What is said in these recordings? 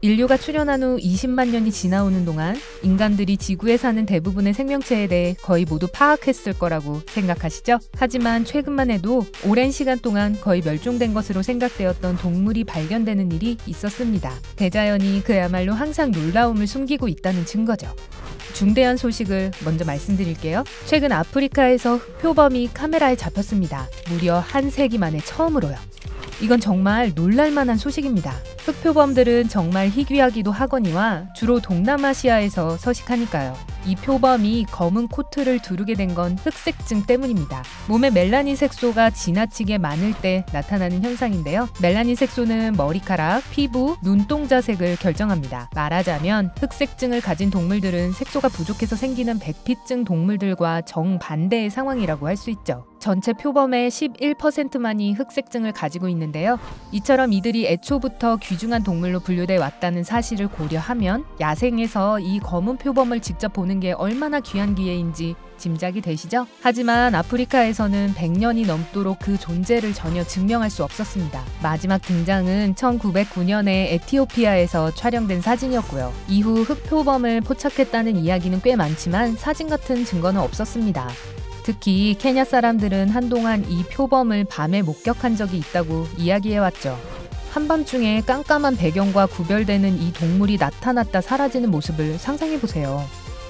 인류가 출현한 후 20만 년이 지나오는 동안 인간들이 지구에 사는 대부분의 생명체에 대해 거의 모두 파악했을 거라고 생각하시죠? 하지만 최근만 해도 오랜 시간 동안 거의 멸종된 것으로 생각되었던 동물이 발견되는 일이 있었습니다. 대자연이 그야말로 항상 놀라움을 숨기고 있다는 증거죠. 중대한 소식을 먼저 말씀드릴게요. 최근 아프리카에서 흑표범이 카메라에 잡혔습니다. 무려 한 세기 만에 처음으로요. 이건 정말 놀랄만한 소식입니다. 흑표범들은 정말 희귀하기도 하거니와 주로 동남아시아에서 서식하니까요. 이 표범이 검은 코트를 두르게 된 건 흑색증 때문입니다. 몸에 멜라닌 색소가 지나치게 많을 때 나타나는 현상인데요. 멜라닌 색소는 머리카락, 피부, 눈동자색을 결정합니다. 말하자면 흑색증을 가진 동물들은 색소가 부족해서 생기는 백피증 동물들과 정반대의 상황이라고 할 수 있죠. 전체 표범의 11%만이 흑색증을 가지고 있는데요. 이처럼 이들이 애초부터 귀중한 동물로 분류돼 왔다는 사실을 고려하면 야생에서 이 검은 표범을 직접 보는 게 얼마나 귀한 기회인지 짐작이 되시죠? 하지만 아프리카에서는 100년이 넘도록 그 존재를 전혀 증명할 수 없었습니다. 마지막 등장은 1909년에 에티오피아에서 촬영된 사진이었고요. 이후 흑표범을 포착했다는 이야기는 꽤 많지만 사진 같은 증거는 없었습니다. 특히 케냐 사람들은 한동안 이 표범을 밤에 목격한 적이 있다고 이야기해왔죠. 한밤중에 깜깜한 배경과 구별되는 이 동물이 나타났다 사라지는 모습을 상상해보세요.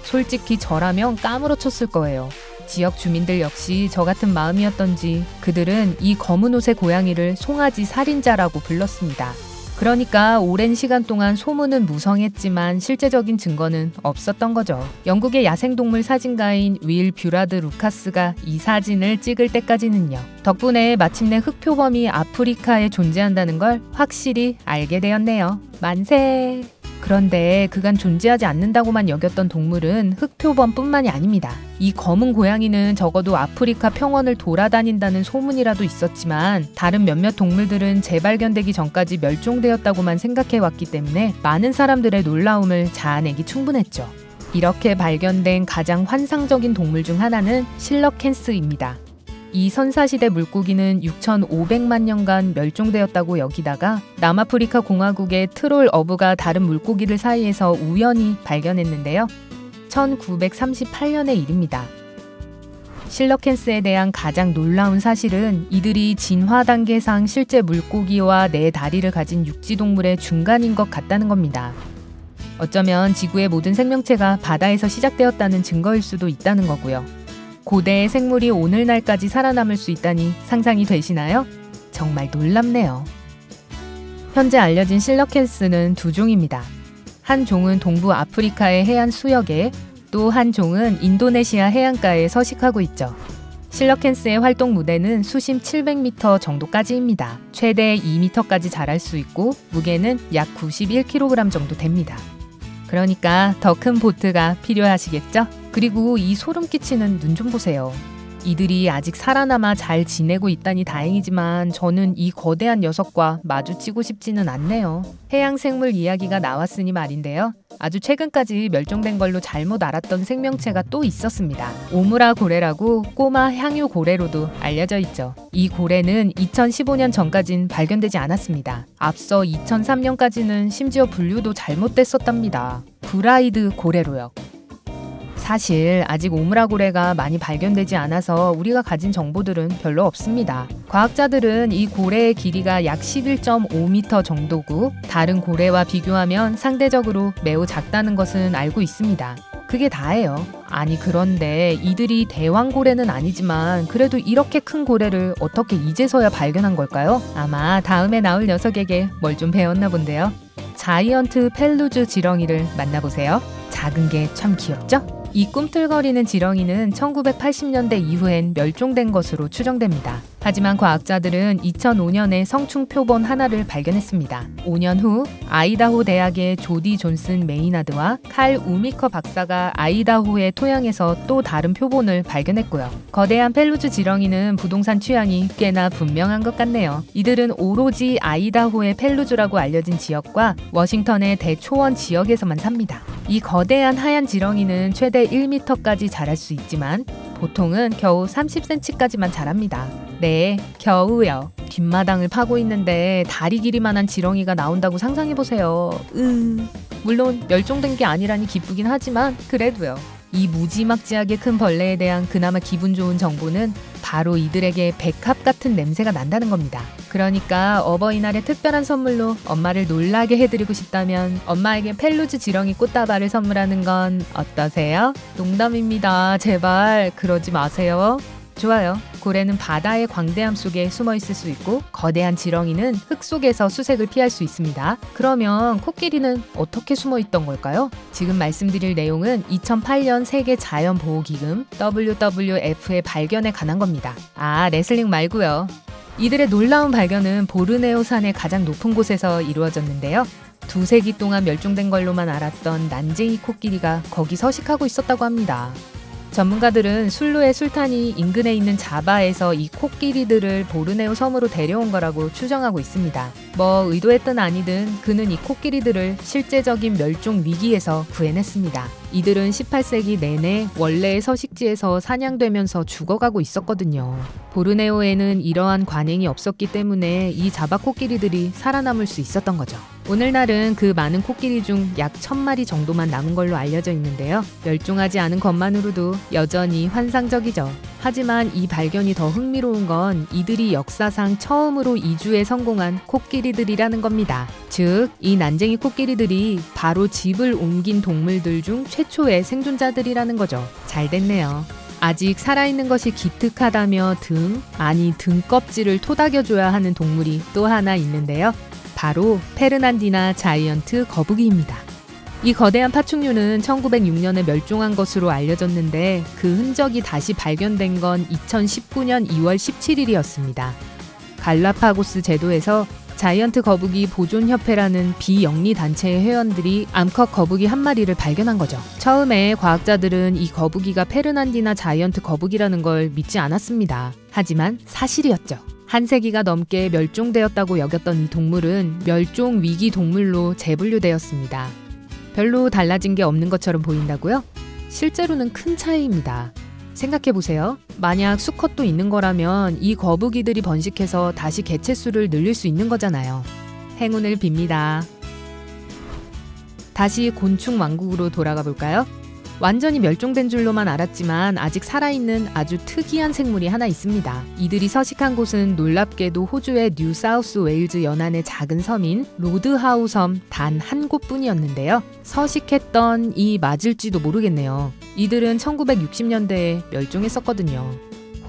솔직히 저라면 까무러쳤을 거예요. 지역 주민들 역시 저 같은 마음이었던지 그들은 이 검은 옷의 고양이를 송아지 살인자라고 불렀습니다. 그러니까 오랜 시간 동안 소문은 무성했지만 실제적인 증거는 없었던 거죠. 영국의 야생동물 사진가인 윌 뷰라드 루카스가 이 사진을 찍을 때까지는요. 덕분에 마침내 흑표범이 아프리카에 존재한다는 걸 확실히 알게 되었네요. 만세! 그런데 그간 존재하지 않는다고만 여겼던 동물은 흑표범뿐만이 아닙니다. 이 검은 고양이는 적어도 아프리카 평원을 돌아다닌다는 소문이라도 있었지만 다른 몇몇 동물들은 재발견되기 전까지 멸종되었다고만 생각해왔기 때문에 많은 사람들의 놀라움을 자아내기 충분했죠. 이렇게 발견된 가장 환상적인 동물 중 하나는 실러캔스입니다. 이 선사시대 물고기는 6,500만 년간 멸종되었다고 여기다가 남아프리카 공화국의 트롤 어부가 다른 물고기들 사이에서 우연히 발견했는데요. 1938년의 일입니다. 실러캔스에 대한 가장 놀라운 사실은 이들이 진화 단계상 실제 물고기와 네 다리를 가진 육지동물의 중간인 것 같다는 겁니다. 어쩌면 지구의 모든 생명체가 바다에서 시작되었다는 증거일 수도 있다는 거고요. 고대의 생물이 오늘날까지 살아남을 수 있다니 상상이 되시나요? 정말 놀랍네요. 현재 알려진 실러캔스는 두 종입니다. 한 종은 동부 아프리카의 해안 수역에, 또 한 종은 인도네시아 해안가에 서식하고 있죠. 실러캔스의 활동 무대는 수심 700m 정도까지입니다. 최대 2m까지 자랄 수 있고 무게는 약 91kg 정도 됩니다. 그러니까 더 큰 보트가 필요하시겠죠? 그리고 이 소름 끼치는 눈 좀 보세요. 이들이 아직 살아남아 잘 지내고 있다니 다행이지만 저는 이 거대한 녀석과 마주치고 싶지는 않네요. 해양생물 이야기가 나왔으니 말인데요. 아주 최근까지 멸종된 걸로 잘못 알았던 생명체가 또 있었습니다. 오무라 고래라고 꼬마 향유 고래로도 알려져 있죠. 이 고래는 2015년 전까진 발견되지 않았습니다. 앞서 2003년까지는 심지어 분류도 잘못됐었답니다. 브라이드 고래로요. 사실 아직 오무라 고래가 많이 발견되지 않아서 우리가 가진 정보들은 별로 없습니다. 과학자들은 이 고래의 길이가 약 11.5m 정도고 다른 고래와 비교하면 상대적으로 매우 작다는 것은 알고 있습니다. 그게 다예요. 아니 그런데 이들이 대왕고래는 아니지만 그래도 이렇게 큰 고래를 어떻게 이제서야 발견한 걸까요? 아마 다음에 나올 녀석에게 뭘 좀 배웠나 본데요. 자이언트 펠루즈 지렁이를 만나보세요. 작은 게 참 귀엽죠? 이 꿈틀거리는 지렁이는 1980년대 이후엔 멸종된 것으로 추정됩니다. 하지만 과학자들은 2005년에 성충 표본 하나를 발견했습니다. 5년 후 아이다호 대학의 조디 존슨 메이나드와 칼 우미커 박사가 아이다호의 토양에서 또 다른 표본을 발견했고요. 거대한 펠루즈 지렁이는 부동산 취향이 꽤나 분명한 것 같네요. 이들은 오로지 아이다호의 펠루즈라고 알려진 지역과 워싱턴의 대초원 지역에서만 삽니다. 이 거대한 하얀 지렁이는 최대 1m까지 자랄 수 있지만 보통은 겨우 30cm까지만 자랍니다. 네, 겨우요. 뒷마당을 파고 있는데 다리 길이만한 지렁이가 나온다고 상상해보세요. 물론 멸종된 게 아니라니 기쁘긴 하지만 그래도요. 이 무지막지하게 큰 벌레에 대한 그나마 기분 좋은 정보는 바로 이들에게 백합 같은 냄새가 난다는 겁니다. 그러니까 어버이날에 특별한 선물로 엄마를 놀라게 해드리고 싶다면 엄마에게 펠루즈 지렁이 꽃다발을 선물하는 건 어떠세요? 농담입니다. 제발 그러지 마세요. 좋아요. 고래는 바다의 광대함 속에 숨어 있을 수 있고 거대한 지렁이는 흙 속에서 수색을 피할 수 있습니다. 그러면 코끼리는 어떻게 숨어 있던 걸까요? 지금 말씀드릴 내용은 2008년 세계 자연보호기금 WWF의 발견에 관한 겁니다. 아, 레슬링 말고요. 이들의 놀라운 발견은 보르네오 산의 가장 높은 곳에서 이루어졌는데요. 2세기 동안 멸종된 걸로만 알았던 난쟁이 코끼리가 거기 서식하고 있었다고 합니다. 전문가들은 술루의 술탄이 인근에 있는 자바에서 이 코끼리들을 보르네오 섬으로 데려온 거라고 추정하고 있습니다. 뭐 의도했든 아니든 그는 이 코끼리들을 실제적인 멸종 위기에서 구해냈습니다. 이들은 18세기 내내 원래의 서식지에서 사냥되면서 죽어가고 있었거든요. 보르네오에는 이러한 관행이 없었기 때문에 이 자바 코끼리들이 살아남을 수 있었던 거죠. 오늘날은 그 많은 코끼리 중 약 1000마리 정도만 남은 걸로 알려져 있는데요. 멸종하지 않은 것만으로도 여전히 환상적이죠. 하지만 이 발견이 더 흥미로운 건 이들이 역사상 처음으로 이주에 성공한 코끼리들이라는 겁니다. 즉, 이 난쟁이 코끼리들이 바로 집을 옮긴 동물들 중 최초의 생존자들이라는 거죠. 잘 됐네요. 아직 살아있는 것이 기특하다며 등 껍질을 토닥여줘야 하는 동물이 또 하나 있는데요. 바로 페르난디나 자이언트 거북이입니다. 이 거대한 파충류는 1906년에 멸종한 것으로 알려졌는데 그 흔적이 다시 발견된 건 2019년 2월 17일이었습니다. 갈라파고스 제도에서 자이언트 거북이 보존협회라는 비영리 단체의 회원들이 암컷 거북이 한 마리를 발견한 거죠. 처음에 과학자들은 이 거북이가 페르난디나 자이언트 거북이라는 걸 믿지 않았습니다. 하지만 사실이었죠. 한 세기가 넘게 멸종되었다고 여겼던 이 동물은 멸종 위기 동물로 재분류되었습니다. 별로 달라진 게 없는 것처럼 보인다고요? 실제로는 큰 차이입니다. 생각해보세요. 만약 수컷도 있는 거라면 이 거북이들이 번식해서 다시 개체수를 늘릴 수 있는 거잖아요. 행운을 빕니다. 다시 곤충 왕국으로 돌아가 볼까요? 완전히 멸종된 줄로만 알았지만 아직 살아있는 아주 특이한 생물이 하나 있습니다. 이들이 서식한 곳은 놀랍게도 호주의 뉴사우스 웨일즈 연안의 작은 섬인 로드하우 섬 단 한 곳뿐이었는데요. 서식했던 이 맞을지도 모르겠네요. 이들은 1960년대에 멸종했었거든요.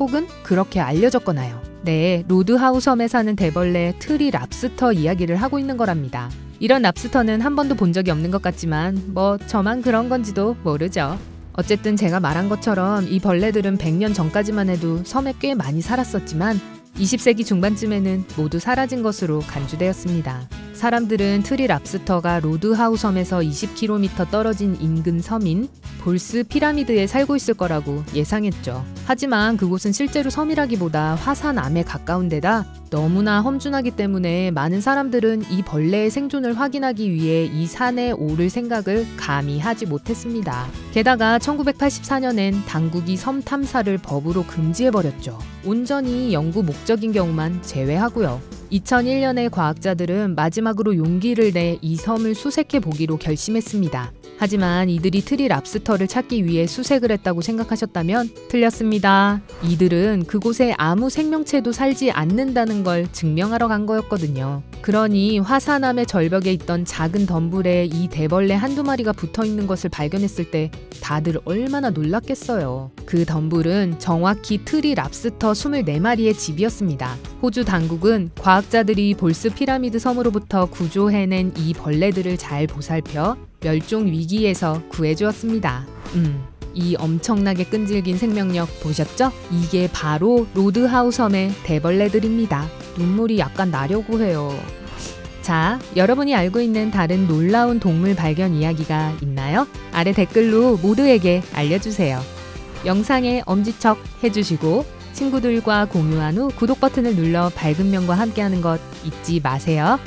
혹은 그렇게 알려졌거나요. 네, 로드하우 섬에 사는 대벌레 트리 랍스터 이야기를 하고 있는 거랍니다. 이런 랍스터는 한 번도 본 적이 없는 것 같지만 뭐 저만 그런 건지도 모르죠. 어쨌든 제가 말한 것처럼 이 벌레들은 100년 전까지만 해도 섬에 꽤 많이 살았었지만 20세기 중반쯤에는 모두 사라진 것으로 간주되었습니다. 사람들은 트리 랍스터가 로드하우 섬에서 20km 떨어진 인근 섬인 볼스 피라미드에 살고 있을 거라고 예상했죠. 하지만 그곳은 실제로 섬이라기보다 화산암에 가까운 데다 너무나 험준하기 때문에 많은 사람들은 이 벌레의 생존을 확인하기 위해 이 산에 오를 생각을 감히 하지 못했습니다. 게다가 1984년엔 당국이 섬 탐사를 법으로 금지해버렸죠. 온전히 연구 목적인 경우만 제외하고요. 2001년에 과학자들은 마지막으로 용기를 내 이 섬을 수색해 보기로 결심했습니다. 하지만 이들이 트리 랍스터를 찾기 위해 수색을 했다고 생각하셨다면 틀렸습니다. 이들은 그곳에 아무 생명체도 살지 않는다는 걸 증명하러 간 거였거든요. 그러니 화산암의 절벽에 있던 작은 덤불에 이 대벌레 한두 마리가 붙어있는 것을 발견했을 때 다들 얼마나 놀랐겠어요. 그 덤불은 정확히 트리 랍스터 24마리의 집이었습니다. 호주 당국은 과학자들이 볼스 피라미드 섬으로부터 구조해낸 이 벌레들을 잘 보살펴 멸종 위기에서 구해주었습니다. 이 엄청나게 끈질긴 생명력 보셨죠? 이게 바로 로드하우 섬의 대벌레들입니다. 눈물이 약간 나려고 해요. 자, 여러분이 알고 있는 다른 놀라운 동물 발견 이야기가 있나요? 아래 댓글로 모두에게 알려주세요. 영상에 엄지척 해주시고 친구들과 공유한 후 구독 버튼을 눌러 밝은 면과 함께하는 것 잊지 마세요.